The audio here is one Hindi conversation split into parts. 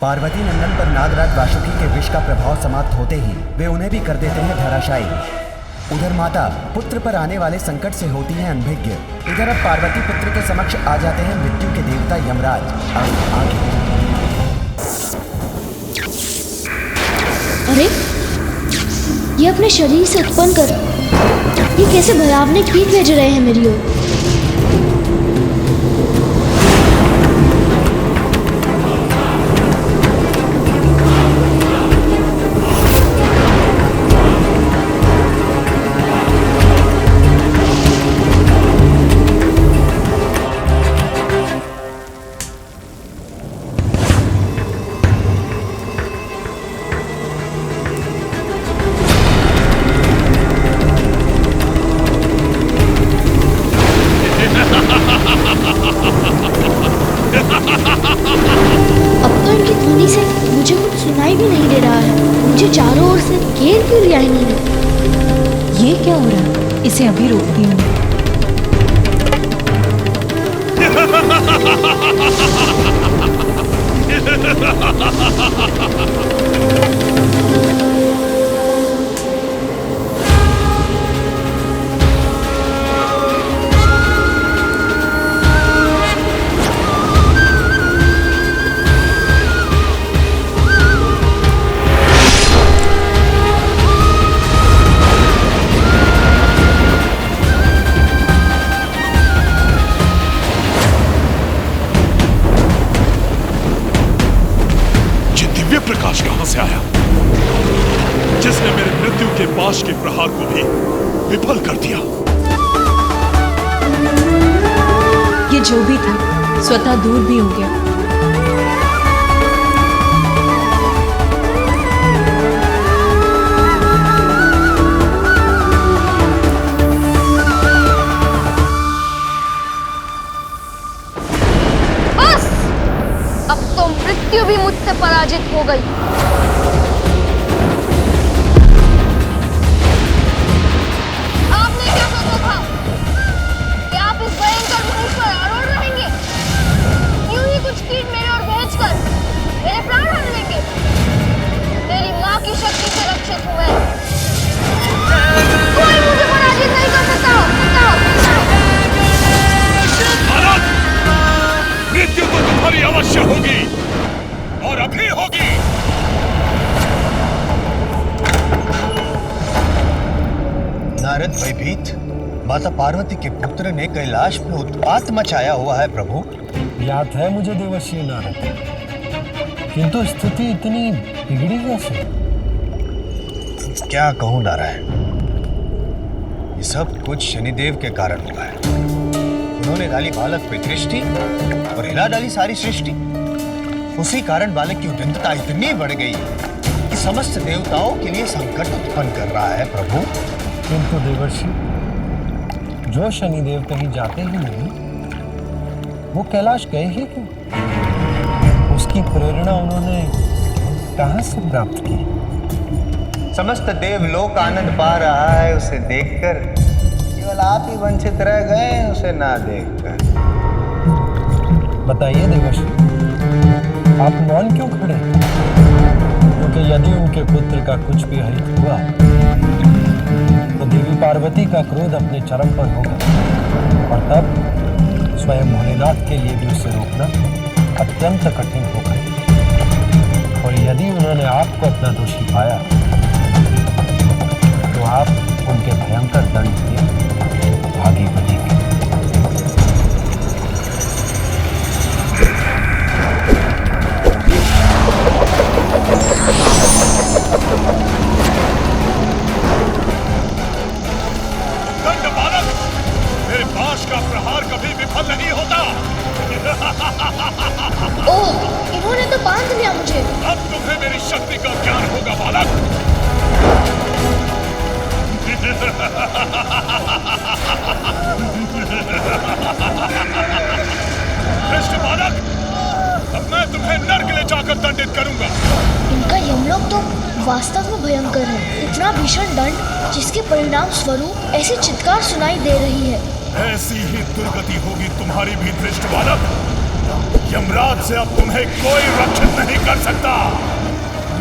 पार्वती नंदन पर नागराज वासुकी के विष का प्रभाव समाप्त होते ही वे उन्हें भी कर देते हैं धराशायी। उधर माता पुत्र पर आने वाले संकट से होती है अनभिज्ञ। इधर अब पार्वती पुत्र के समक्ष आ जाते हैं मृत्यु के देवता यमराज। अब आगे। अरे ये अपने शरीर से उत्पन्न कर ये कैसे भयावनी पीठ भेज रहे हैं मेरी ओर। चारों ओर से घेर क्यों लिया इन्होंने? ये क्या हो रहा है? इसे अभी रोकती हूँ। प्रकाश कहां से आया जिसने मेरे मृत्यु के पाश के प्रहार को भी विफल कर दिया? ये जो भी था स्वतः दूर भी हो गया। मृत्यु भी मुझसे पराजित हो गई। आपने क्या सोचा था कि आप इस भयंकर धनुष पर आरूढ़ रहेंगे? यूं ही कुछ कीट मेरे ओर भेजकर मेरे प्राण हर लेंगे? मेरी मां की शक्ति से रक्षित हूं मैं। कोई मुझे पराजित नहीं कर सकता। मृत्यु तो तुम्हारी अवश्य होगी और अभी होगी। नारद भयभीत, माता पार्वती के पुत्र ने कैलाश में उत्पात मचाया हुआ है प्रभु। याद है मुझे देवर्षि नारद, किंतु स्थिति इतनी बिगड़ी कैसे? क्या कहूं नारायण, ये सब कुछ शनिदेव के कारण हुआ है। उन्होंने डाली बालक पे दृष्टि और हिला डाली सारी सृष्टि। उसी कारण बालक की उद्दंडता इतनी बढ़ गई कि समस्त देवताओं के लिए संकट उत्पन्न कर रहा है प्रभु। किंतु देवर्षि, जो शनिदेव कहीं जाते ही नहीं, वो कैलाश गए ही क्यों? उसकी प्रेरणा उन्होंने कहां से प्राप्त की? समस्त देवलोक आनंद पा रहा है उसे देखकर, केवल आप ही वंचित रह गए उसे ना देखकर। बताइए देवर्षि, आप मौन क्यों खड़े? क्योंकि यदि उनके पुत्र का कुछ भी हित हुआ तो देवी पार्वती का क्रोध अपने चरम पर होगा और तब स्वयं भोलेनाथ के लिए भी उसे रोकना अत्यंत कठिन होगा। और यदि उन्होंने आपको अपना दोषी पाया तो आप उनके भयंकर दंड के भागी बनेंगे। दंड बालक, मेरे पाश का प्रहार कभी विफल नहीं होता। ओह, इन्होंने तो बांध लिया मुझे। अब तुम्हें मेरी शक्ति का ज्ञान होगा बालक। श्रेष्ठ बालक, अब मैं तुम्हें नर्क ले जाकर दंडित करूंगा। इनका यमलोक तो वास्तव में भयंकर है। इतना भीषण दंड जिसके परिणाम स्वरूप ऐसी चित्कार सुनाई दे रही है। ऐसी ही दुर्गति होगी तुम्हारी भी, दृष्ट बालक। यमराज से अब तुम्हें कोई रक्षित नहीं कर सकता।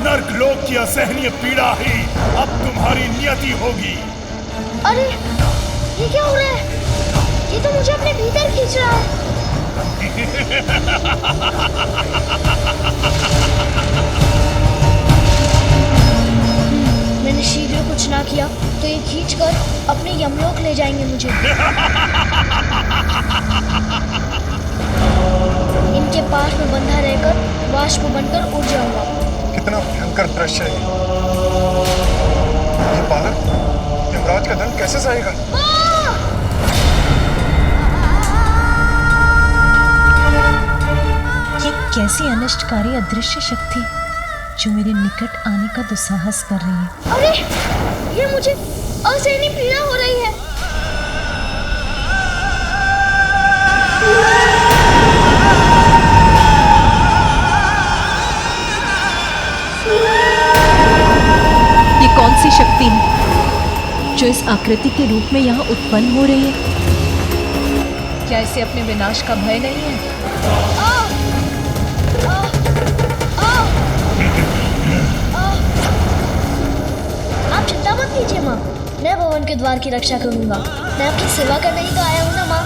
नर्क लोक की असहनीय पीड़ा ही अब तुम्हारी नियति होगी। अरे ये क्या हो रहा है? ये तो मुझे अपने भीतर खींच रहा है। मैंने शीघ्र कुछ ना किया तो ये खींचकर अपने यमलोक ले जाएंगे मुझे। इनके पास में बंधा रहकर वाष्प बनकर उड़ जाऊंगा। कितना भयंकर दृश्य है ये बालक यमराज का दंड कैसे सहेगा? ये कैसी अनिष्टकारी अदृश्य शक्ति जो मेरे निकट आने का दुस्साहस कर रही है। अरे ये मुझे असहनीय पीड़ा हो रही है। ये कौन सी शक्ति है जो इस आकृति के रूप में यहाँ उत्पन्न हो रही है? क्या इसे अपने विनाश का भय नहीं है? आप चिंता मत कीजिए माँ, मैं भवन के द्वार की रक्षा करूंगा। मैं आपकी सेवा करने ही तो आया हूँ ना माँ।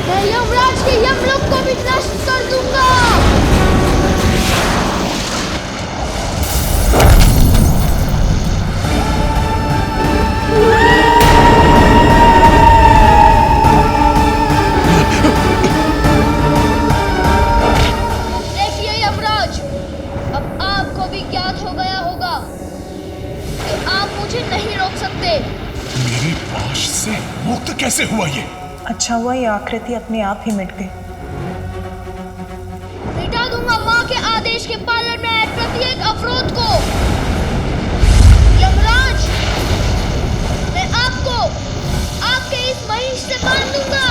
मैं यमराज के यमलोक को भी नष्ट कर दूंगा। देखिए यमराज, अब आपको भी ज्ञात हो गया होगा कि आप मुझे नहीं रोक सकते। मेरी पाश से मुक्त कैसे हुआ ये? अच्छा हुआ ये आकृति अपने आप ही मिट गई। मिटा दूंगा माँ के आदेश के पालन में आए प्रत्येक अवरोध को। यमराज, मैं आपको आपके इस महिष से बांध दूंगा।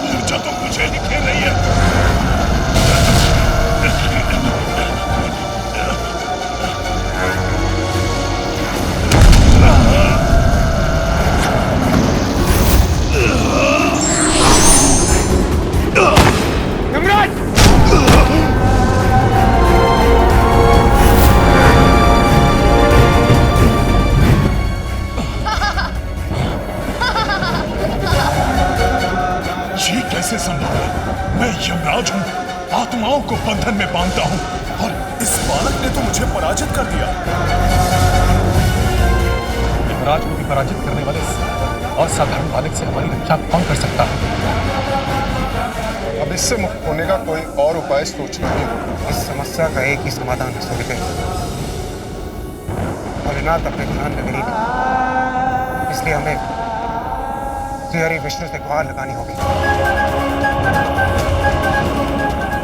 ऊर्जा तो मुझे ही खेल रही है। ये कैसे संभव है? मैं यमराज हूँ, आत्माओं को बंधन में बांधता हूँ, और इस बालक ने तो मुझे पराजित कर दिया। यमराज को भी पराजित करने वाले असाधारण बालक से हमारी रक्षा कौन कर सकता है? अब इससे मुक्त होने का कोई और उपाय सोचना ही होगा। इस समस्या का एक ही समाधान है सूर्यदेव। भोलेनाथ अपने ध्यान में मेरी नहीं, इसलिए हमें श्रीहरि विष्णु से गुहार लगानी होगी।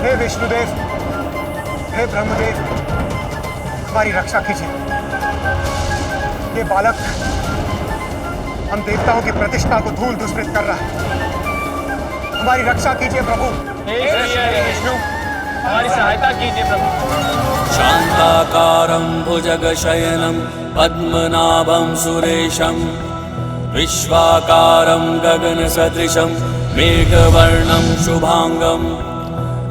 हे विष्णुदेव, हे ब्रह्मदेव, हमारी रक्षा कीजिए। ये बालक हम देवताओं की प्रतिष्ठा को धूल दुष्कृत कर रहा है। हमारी रक्षा कीजिए प्रभु। विष्णु, हमारी सहायता कीजिए प्रभु। शान्ताकारं भुजगशयनं पद्मनाभं सुरेशं विश्वाकारं गगनसदृशं मेघवर्णं शुभांगं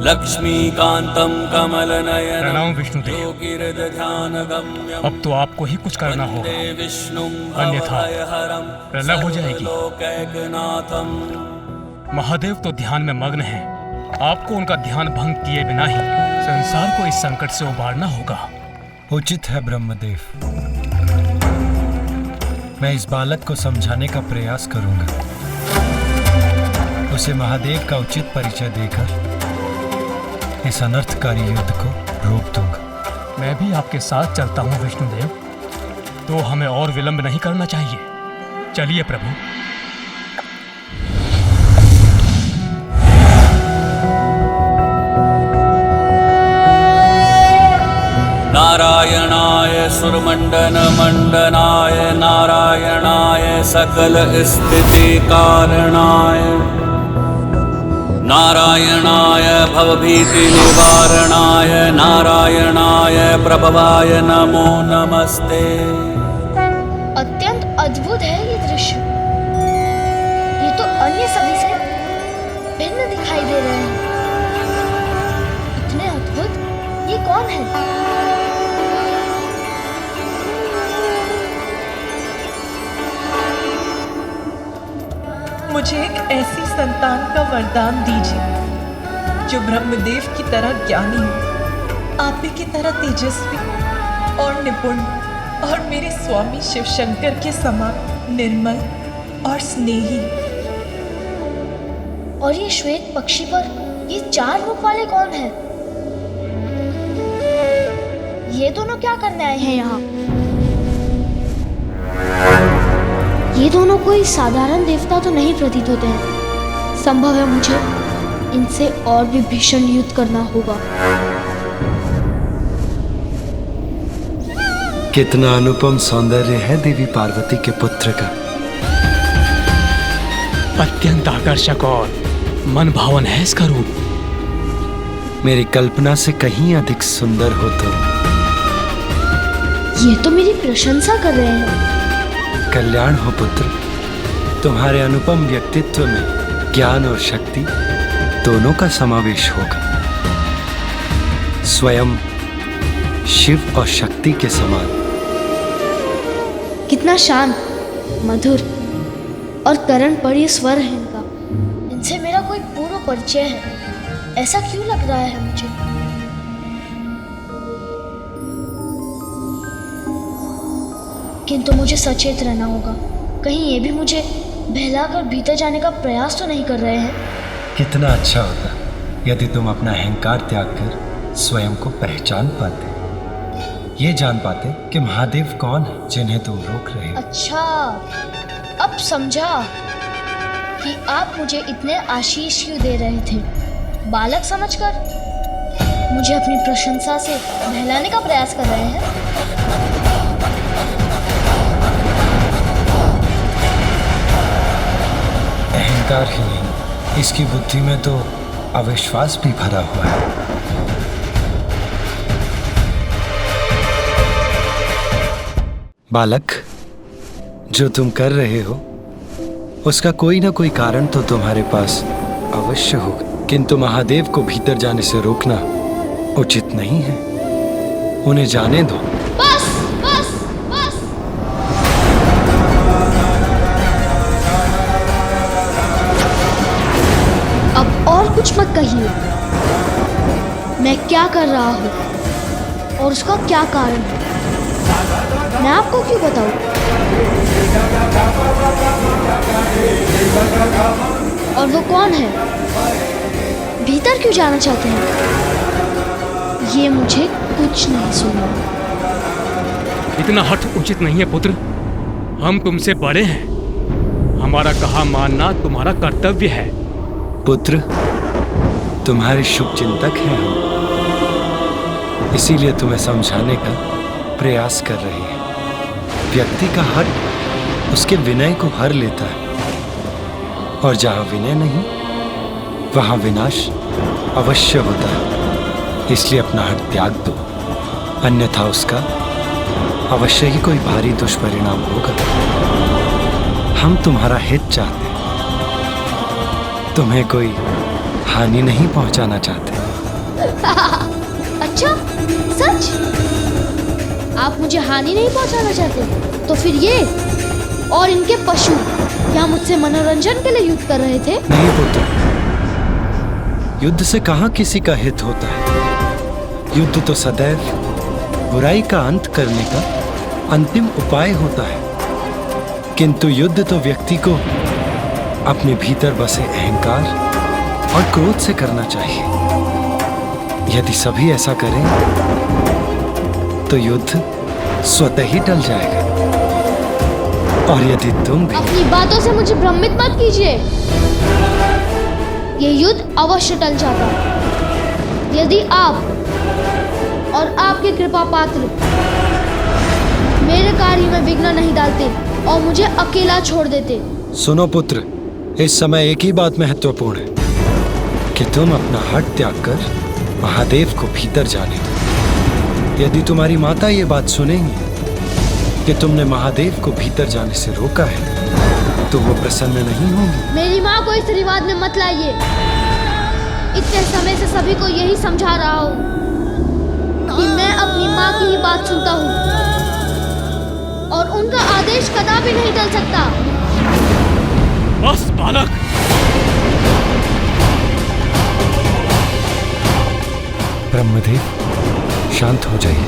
लक्ष्मीकान्तं कमलनयनं प्रणाम विष्णुदेव। योगिर्ध्यानगम्यं अब तो आपको ही कुछ करना होगा, विष्णुं अन्यथा भवभयहरं प्रलय हो जाएगी। सर्वलोकैकनाथं। महादेव तो ध्यान में मग्न हैं। आपको उनका ध्यान भंग किए बिना ही संसार को इस संकट से उबारना होगा। उचित है ब्रह्मदेव, मैं इस बालक को समझाने का प्रयास करूंगा। उसे महादेव का उचित परिचय देकर इस अनर्थकारी युद्ध को रोक दूंगा। मैं भी आपके साथ चलता हूँ विष्णुदेव। तो हमें और विलंब नहीं करना चाहिए। चलिए प्रभु। नारायणाय सुरमंडन मंडनाय नारायणाय सकल स्थिति कारणाय नारायणाय भवभीति निवारणाय नारायणाय प्रभवाय नमो नमस्ते। अत्यंत अद्भुत है ये दृश्य। ये तो अन्य सभी से भिन्न दिखाई दे रहे हैं। इतने अद्भुत ये कौन है? मुझे एक ऐसी संतान का वरदान दीजिए जो ब्रह्मदेव की तरह ज्ञानी हो, आप ही की तरह तेजस्वी और निपुण, और मेरे स्वामी शिव शंकर के समान निर्मल और स्नेही। और ये श्वेत पक्षी पर ये 4 रूप वाले कौन हैं? ये दोनों क्या करने आए हैं यहाँ? ये दोनों कोई साधारण देवता तो नहीं प्रतीत होते हैं। संभव है मुझे इनसे और भी भीषण युद्ध करना होगा। कितना अनुपम सौंदर्य है देवी पार्वती के पुत्र का। अत्यंत आकर्षक और मन भावन है इसका रूप। मेरी कल्पना से कहीं अधिक सुंदर हो तुम। ये तो मेरी प्रशंसा कर रहे हैं। कल्याण हो पुत्र। तुम्हारे अनुपम व्यक्तित्व में ज्ञान और शक्ति दोनों का समावेश होगा। स्वयं शिव और शक्ति के समान। कितना शांत, मधुर और करण पर ये स्वर है इनका। इनसे मेरा कोई पूर्व परिचय है, ऐसा क्यों लग रहा है मुझे? किंतु मुझे सचेत रहना होगा। कहीं ये भी मुझे बहलाकर भीतर जाने का प्रयास तो नहीं कर रहे हैं। कितना अच्छा होता यदि तुम अपना अहंकार त्याग कर स्वयं को पहचान पाते, ये जान पाते कि महादेव कौन है जिन्हें तुम रोक रहे हो। अच्छा, अब समझा कि आप मुझे इतने आशीष क्यों दे रहे थे। बालक समझकर मुझे अपनी प्रशंसा से बहलाने का प्रयास कर रहे हैं। अहंकार ही नहीं, इसकी बुद्धि में तो अविश्वास भी भरा हुआ है। बालक, जो तुम कर रहे हो उसका कोई ना कोई कारण तो तुम्हारे पास अवश्य होगा, किंतु महादेव को भीतर जाने से रोकना उचित नहीं है। उन्हें जाने दो। बस बस बस। अब और कुछ मत कहिए। मैं क्या कर रहा हूँ और उसका क्या कारण है, मैं आपको क्यों बताऊं? और वो कौन है, भीतर क्यों जाना चाहते हैं, ये मुझे कुछ नहीं सुना। इतना हठ उचित नहीं है पुत्र। हम तुमसे बड़े हैं, हमारा कहा मानना तुम्हारा कर्तव्य है। पुत्र, तुम्हारे शुभ चिंतक हैं हम, इसीलिए तुम्हें समझाने का प्रयास कर रहे हैं। व्यक्ति का हट उसके विनय को हर लेता है, और जहां विनय नहीं वहां विनाश अवश्य होता है। इसलिए अपना हट त्याग दो, अन्यथा उसका अवश्य ही कोई भारी दुष्परिणाम होगा। हम तुम्हारा हित चाहते हैं, तुम्हें कोई हानि नहीं पहुंचाना चाहते। अच्छा, सच? आप मुझे हानि नहीं पहुंचाना चाहते? तो फिर ये और इनके पशु क्या मुझसे मनोरंजन के लिए युद्ध कर रहे थे? नहीं पुत्र, युद्ध से कहाँ किसी का हित होता है। युद्ध तो सदैव बुराई का अंत करने का अंतिम उपाय होता है, किंतु युद्ध तो व्यक्ति को अपने भीतर बसे अहंकार और क्रोध से करना चाहिए। यदि सभी ऐसा करें तो युद्ध स्वतः ही टल जाएगा। और यदि तुम भी अपनी बातों से मुझे भ्रमित मत कीजिए। ये युद्ध अवश्य टल जाता यदि आप और आपके कृपा पात्र मेरे कार्य में विघ्न नहीं डालते और मुझे अकेला छोड़ देते। सुनो पुत्र, इस समय एक ही बात महत्वपूर्ण है कि तुम अपना हट त्याग कर महादेव को भीतर जाने दो। यदि तुम्हारी माता ये बात सुनेंगी कि तुमने महादेव को भीतर जाने से रोका है तो वो प्रसन्न नहीं होंगी। मेरी माँ को इस रिवाज में मत लाइए। इतने समय से सभी को यही समझा रहा हूँ कि मैं अपनी माँ की ही बात सुनता हूँ और उनका आदेश कदापि नहीं टल सकता। बस बालक, ब्रह्मदेव शांत हो जाइए।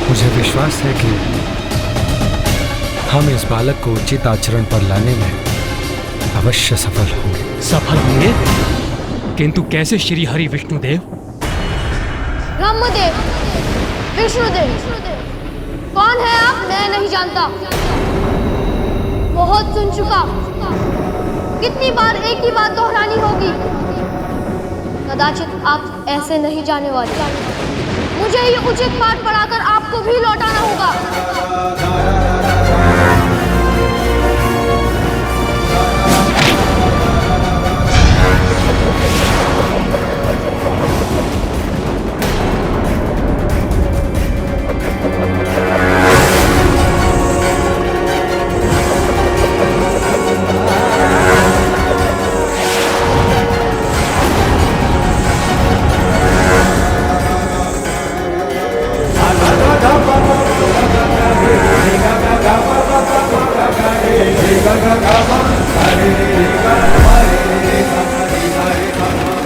मुझे विश्वास है कि हम इस बालक को उचित आचरण पर लाने में अवश्य सफल होंगे। सफल होंगे? किंतु कैसे श्री हरि विष्णुदेव? ब्रह्मदेव, विष्णुदेव, कौन है आप? मैं नहीं जानता। बहुत सुन चुका। कितनी बार एक ही बात दोहरानी होगी? कदाचित आप ऐसे नहीं जाने वाले। मुझे ये उचित पाठ पढ़ाकर आपको भी लौटाना होगा।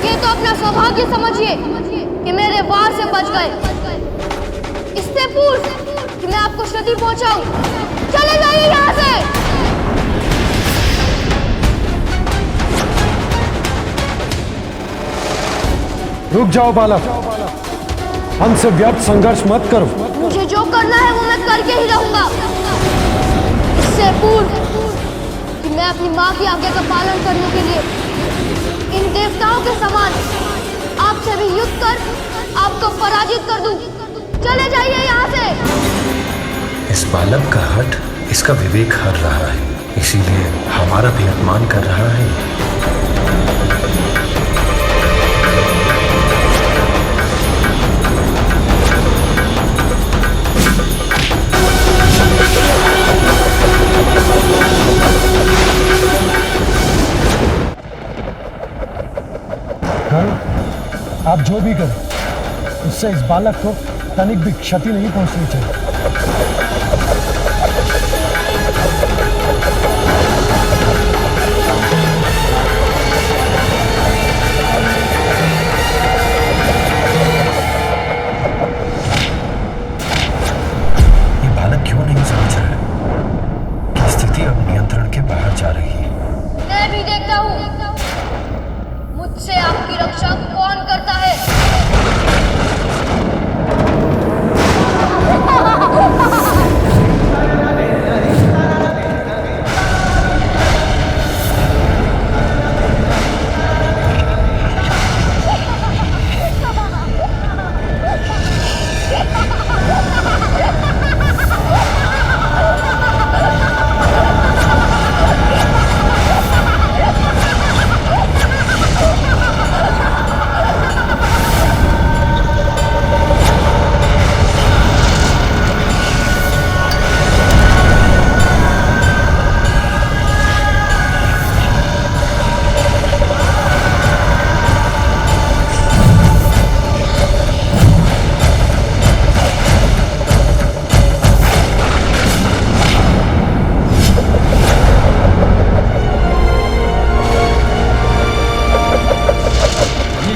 ये तो अपना सौभाग्य समझिए कि मेरे वार से बच गए। इससे पूर्व कि मैं आपको क्षति पहुंचाऊं, चले जाइए यहाँ से। रुक जाओ बालक, हमसे व्यर्थ संघर्ष मत करो। मुझे जो करना है वो मैं करके ही रहूंगा। इससे पूर्व कि मैं अपनी माँ की आज्ञा का पालन करने के लिए इन देवताओं के समान आपसे भी युद्ध कर आपको पराजित कर दूं। चले जाइए यहाँ से। इस बालक का हठ इसका विवेक हर रहा है, इसीलिए हमारा भी अपमान कर रहा है। आप जो भी करें उससे इस बालक को तनिक भी क्षति नहीं पहुंचनी चाहिए। ये बालक क्यों नहीं समझ रहा है कि स्थिति अब नियंत्रण के बाहर जा रही है। मैं भी देखता हूँ मुझसे आपकी रक्षा कौन करता है।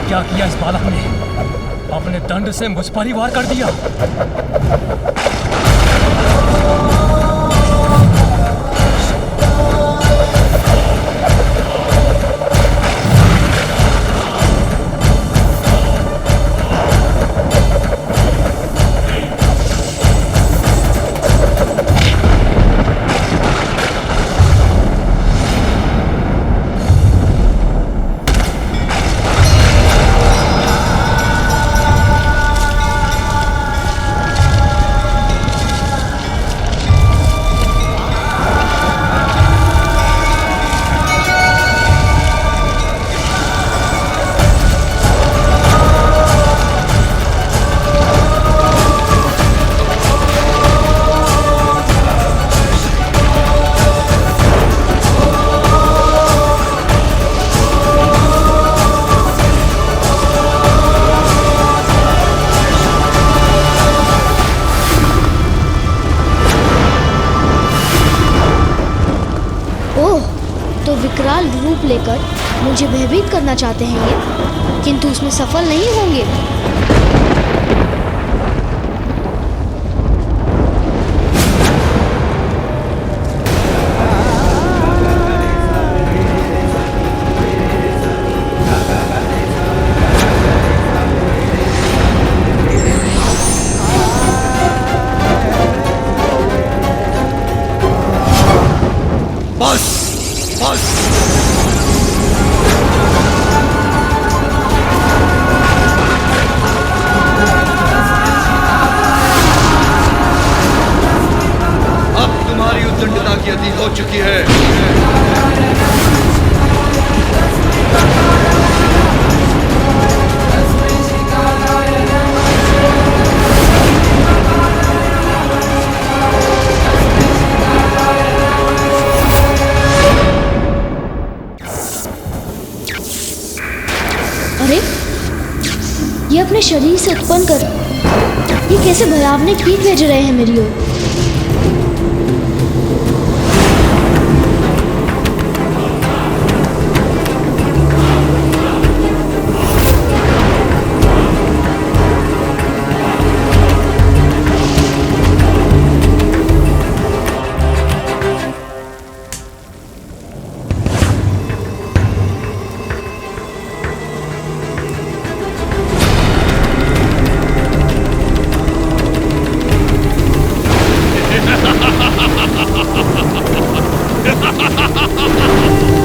क्या किया इस बालक ने? अपने दंड से मुझ पर ही वार कर दिया। लेकर मुझे भयभीत करना चाहते हैं ये, किंतु उसमें सफल नहीं होंगे। बस बस अब तुम्हारी उद्दंडता की अति हो चुकी है। अरे ये अपने शरीर से उत्पन्न कर ये कैसे भयावने कीट भेज रहे हैं मेरी ओर।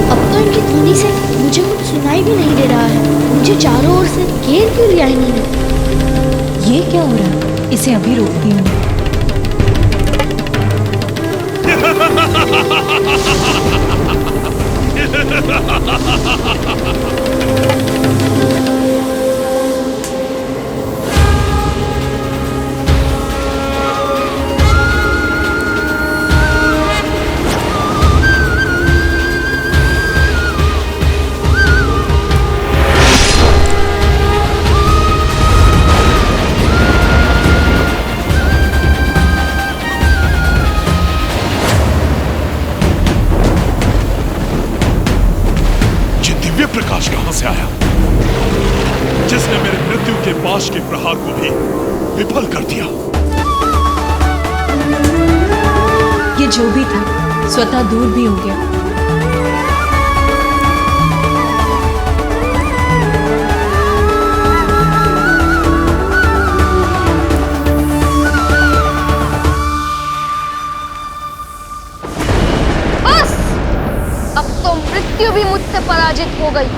अब तो इनकी ध्वनि से मुझे कुछ सुनाई भी नहीं दे रहा है। मुझे चारों ओर से घेर क्यों लिया इन्होंने। ये क्या हो रहा है? इसे अभी रोकती हूँ। प्रकाश कहां से आया जिसने मेरे मृत्यु के पाश के प्रहार को भी विफल कर दिया। ये जो भी था स्वतः दूर भी हो गया। बस अब तो मृत्यु भी मुझसे पराजित हो गई।